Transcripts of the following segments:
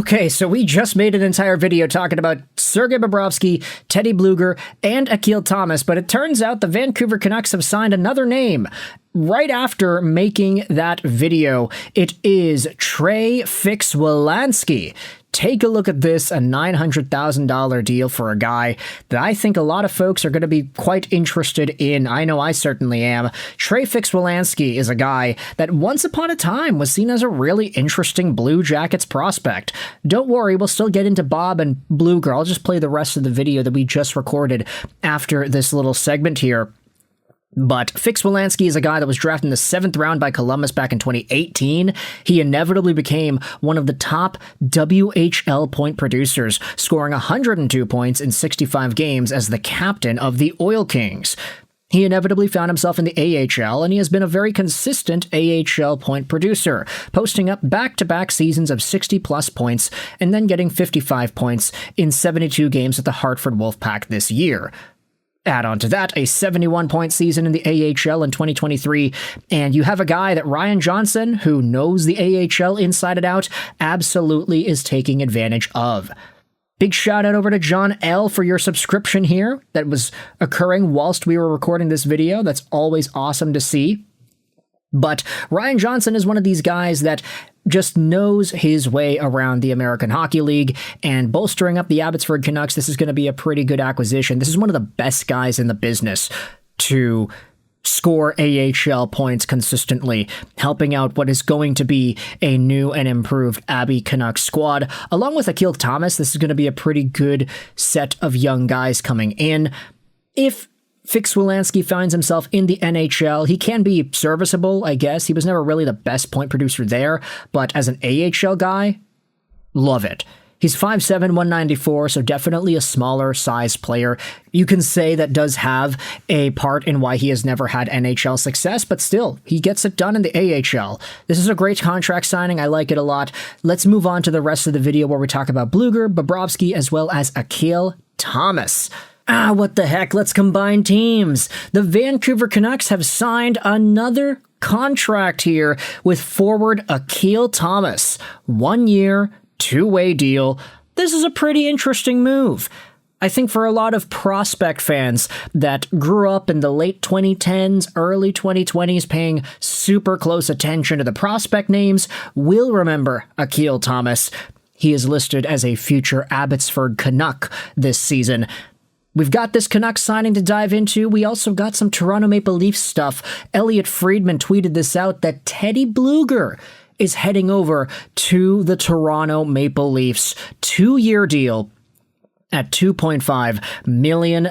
Okay, so we just made an entire video talking about Sergei Bobrovsky, Teddy Blueger, and Akil Thomas, but it turns out the Vancouver Canucks have signed another name. Right after making that video, it is Trey Fix-Wolansky. Take a look at this, a $900,000 deal for a guy that I think a lot of folks are going to be quite interested in. I know I certainly am. Trey Fix-Wolansky is a guy that once upon a time was seen as a really interesting Blue Jackets prospect. Don't worry, we'll still get into Bob and Blueger. I'll just play the rest of the video that we just recorded after this little segment here. But Fix-Wolansky is a guy that was drafted in the 7th round by Columbus back in 2018. He inevitably became one of the top WHL point producers, scoring 102 points in 65 games as the captain of the Oil Kings. He inevitably found himself in the AHL, and he has been a very consistent AHL point producer, posting up back-to-back seasons of 60-plus points and then getting 55 points in 72 games at the Hartford Wolfpack this year. Add on to that a 71-point season in the AHL in 2023, and you have a guy that Ryan Johnson, who knows the AHL inside and out, absolutely is taking advantage of. Big shout out over to John L. for your subscription here that was occurring whilst we were recording this video. That's always awesome to see. But Ryan Johnson is one of these guys that just knows his way around the American Hockey League, and bolstering up the Abbotsford Canucks, this is going to be a pretty good acquisition. This is one of the best guys in the business to score AHL points consistently, helping out what is going to be a new and improved Abbey Canucks squad. Along with Akil Thomas, this is going to be a pretty good set of young guys coming in. If Fix-Wolansky finds himself in the NHL, he can be serviceable, I guess. He was never really the best point producer there, but as an AHL guy, love it. He's 5'7", 194, so definitely a smaller size player. You can say that does have a part in why he has never had NHL success, but still, he gets it done in the AHL. This is a great contract signing. I like it a lot. Let's move on to the rest of the video where we talk about Blueger, Bobrovsky, as well as Akil Thomas. What the heck? Let's combine teams. The Vancouver Canucks have signed another contract here with forward Akil Thomas. 1 year, 2-way deal. This is a pretty interesting move. I think for a lot of prospect fans that grew up in the late 2010s, early 2020s, paying super close attention to the prospect names, will remember Akil Thomas. He is listed as a future Abbotsford Canuck this season. We've got this Canucks signing to dive into. We also got some Toronto Maple Leafs stuff. Elliot Friedman tweeted this out, that Teddy Blueger is heading over to the Toronto Maple Leafs. 2-year deal at $2.5 million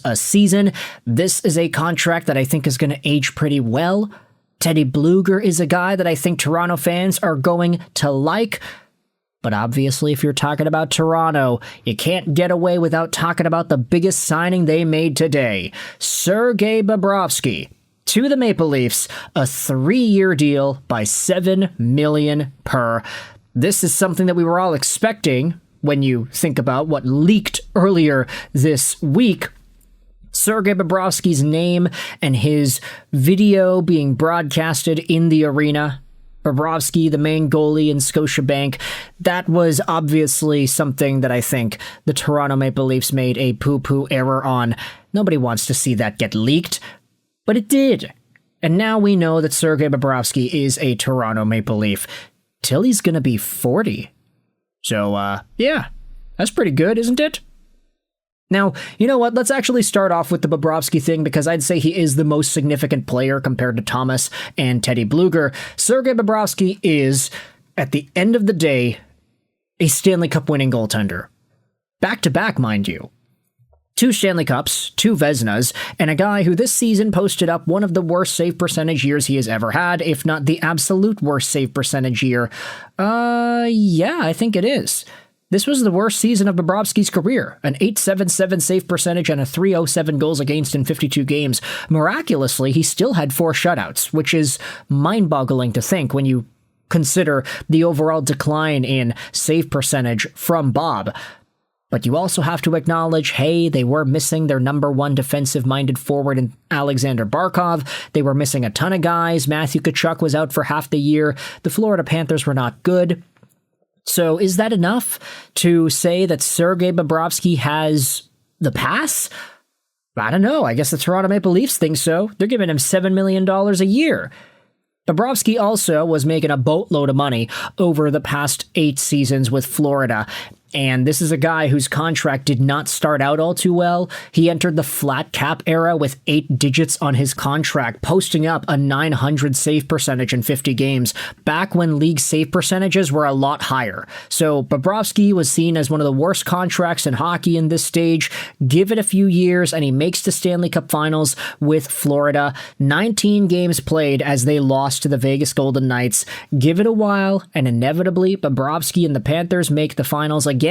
a season. This is a contract that I think is going to age pretty well. Teddy Blueger is a guy that I think Toronto fans are going to like. But obviously, if you're talking about Toronto, you can't get away without talking about the biggest signing they made today. Sergei Bobrovsky to the Maple Leafs, a 3-year deal by $7 million per. This is something that we were all expecting when you think about what leaked earlier this week. Sergei Bobrovsky's name and his video being broadcasted in the arena. Bobrovsky, the main goalie in Scotiabank, that was obviously something that I think the Toronto Maple Leafs made a poo-poo error on. Nobody wants to see that get leaked, but it did. And now we know that Sergei Bobrovsky is a Toronto Maple Leaf till he's going to be 40. So, yeah, that's pretty good, isn't it? Now, you know what? Let's actually start off with the Bobrovsky thing, because I'd say he is the most significant player compared to Thomas and Teddy Blueger. Sergei Bobrovsky is, at the end of the day, a Stanley Cup winning goaltender. Back-to-back, mind you. 2 Stanley Cups, 2 Vezinas, and a guy who this season posted up one of the worst save percentage years he has ever had, if not the absolute worst save percentage year. Yeah, I think it is. This was the worst season of Bobrovsky's career, an .877 save percentage and a .307 goals against in 52 games. Miraculously, he still had 4 shutouts, which is mind-boggling to think when you consider the overall decline in save percentage from Bob. But you also have to acknowledge, hey, they were missing their number 1 defensive-minded forward in Alexander Barkov. They were missing a ton of guys. Matthew Tkachuk was out for half the year. The Florida Panthers were not good. So is that enough to say that Sergei Bobrovsky has the pass? I don't know. I guess the Toronto Maple Leafs think so. They're giving him $7 million a year. Bobrovsky also was making a boatload of money over the past 8 seasons with Florida. And this is a guy whose contract did not start out all too well. He entered the flat cap era with 8 digits on his contract, posting up a .900 save percentage in 50 games, back when league save percentages were a lot higher. So Bobrovsky was seen as one of the worst contracts in hockey in this stage. Give it a few years, and he makes the Stanley Cup Finals with Florida. 19 games played as they lost to the Vegas Golden Knights. Give it a while, and inevitably, Bobrovsky and the Panthers make the finals again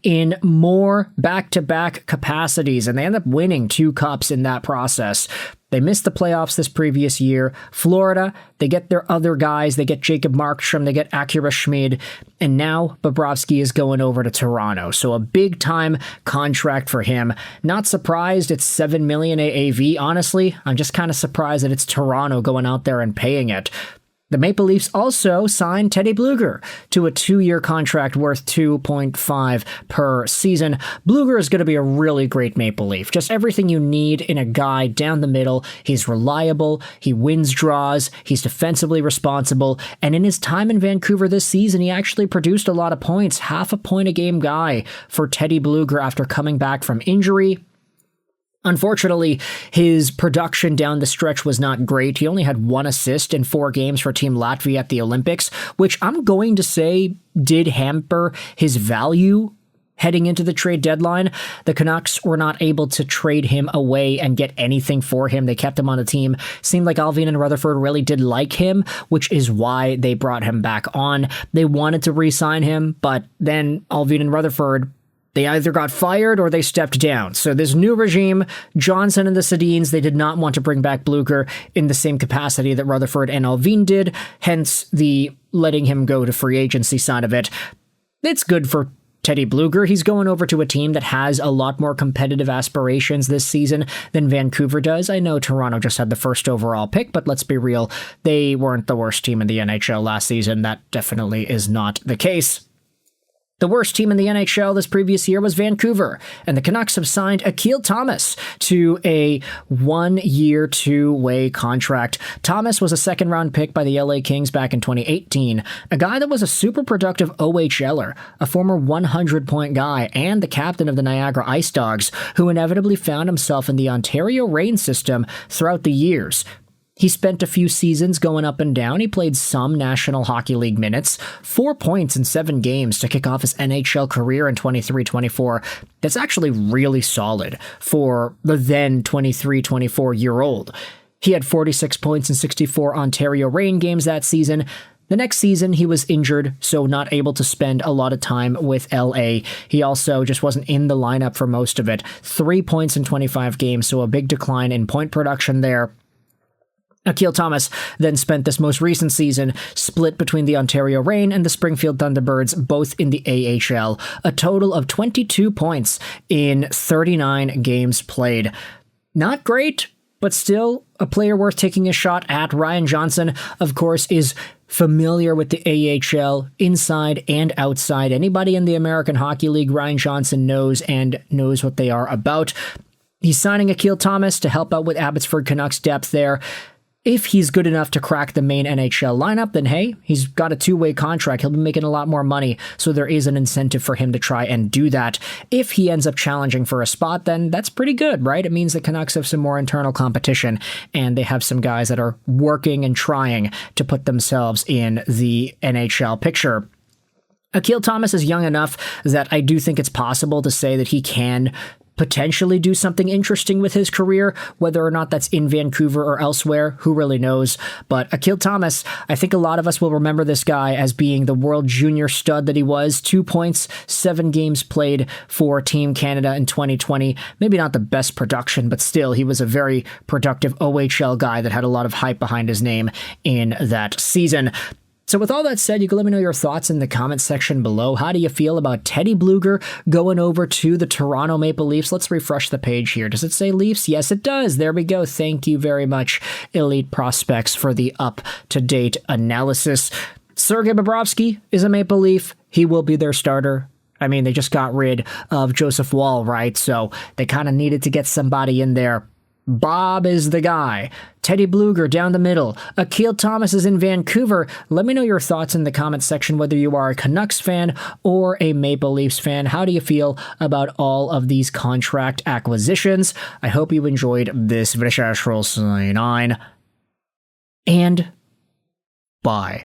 in more back-to-back capacities, and they end up winning 2 cups in that process. They missed the playoffs this previous year. Florida, they get their other guys. They get Jacob Markstrom, they get Akira Schmid, and now Bobrovsky is going over to Toronto. So a big-time contract for him. Not surprised it's $7 million AAV, honestly. I'm just kind of surprised that it's Toronto going out there and paying it. The Maple Leafs also signed Teddy Blueger to a 2-year contract worth $2.5 per season. Blueger is going to be a really great Maple Leaf. Just everything you need in a guy down the middle. He's reliable, he wins draws, he's defensively responsible, and in his time in Vancouver this season, he actually produced a lot of points. Half a point a game guy for Teddy Blueger after coming back from injury. Unfortunately, his production down the stretch was not great. He only had 1 assist in 4 games for Team Latvia at the Olympics, which I'm going to say did hamper his value heading into the trade deadline. The Canucks were not able to trade him away and get anything for him. They kept him on the team. Seemed like Allvin and Rutherford really did like him, which is why they brought him back on. They wanted to re-sign him, but then Allvin and Rutherford, they either got fired or they stepped down. So this new regime, Johnson and the Sedins, they did not want to bring back Blueger in the same capacity that Rutherford and Allvin did, hence the letting him go to free agency side of it. It's good for Teddy Blueger. He's going over to a team that has a lot more competitive aspirations this season than Vancouver does. I know Toronto just had the first overall pick, but let's be real, they weren't the worst team in the NHL last season. That definitely is not the case. The worst team in the NHL this previous year was Vancouver, and the Canucks have signed Akil Thomas to a 1-year, 2-way contract. Thomas was a second-round pick by the LA Kings back in 2018, a guy that was a super productive OHLer, a former 100-point guy, and the captain of the Niagara Ice Dogs, who inevitably found himself in the Ontario Reign system throughout the years. He spent a few seasons going up and down. He played some National Hockey League minutes, 4 points in 7 games to kick off his NHL career in 23-24. That's actually really solid for the then 23-24-year-old. He had 46 points in 64 Ontario Reign games that season. The next season, he was injured, so not able to spend a lot of time with LA. He also just wasn't in the lineup for most of it. 3 points in 25 games, so a big decline in point production there. Akil Thomas then spent this most recent season split between the Ontario Reign and the Springfield Thunderbirds, both in the AHL, a total of 22 points in 39 games played. Not great, but still a player worth taking a shot at. Ryan Johnson, of course, is familiar with the AHL inside and outside. Anybody in the American Hockey League, Ryan Johnson knows what they are about. He's signing Akil Thomas to help out with Abbotsford Canucks depth there. If he's good enough to crack the main NHL lineup, then hey, he's got a 2-way contract. He'll be making a lot more money, so there is an incentive for him to try and do that. If he ends up challenging for a spot, then that's pretty good, right? It means the Canucks have some more internal competition, and they have some guys that are working and trying to put themselves in the NHL picture. Akil Thomas is young enough that I do think it's possible to say that he can potentially do something interesting with his career, whether or not that's in Vancouver or elsewhere, who really knows. But Akil Thomas, I think a lot of us will remember this guy as being the world junior stud that he was. 2 points, 7 games played for Team Canada in 2020. Maybe not the best production, but still, he was a very productive OHL guy that had a lot of hype behind his name in that season. So with all that said, you can let me know your thoughts in the comments section below. How do you feel about Teddy Blueger going over to the Toronto Maple Leafs? Let's refresh the page here. Does it say Leafs? Yes, it does. There we go. Thank you very much, Elite Prospects, for the up-to-date analysis. Sergei Bobrovsky is a Maple Leaf. He will be their starter. I mean, they just got rid of Joseph Woll, right? So they kind of needed to get somebody in there. Bob is the guy. Teddy Blueger down the middle. Akil Thomas is in Vancouver. Let me know your thoughts in the comments section, whether you are a Canucks fan or a Maple Leafs fan. How do you feel about all of these contract acquisitions? I hope you enjoyed this video. And bye.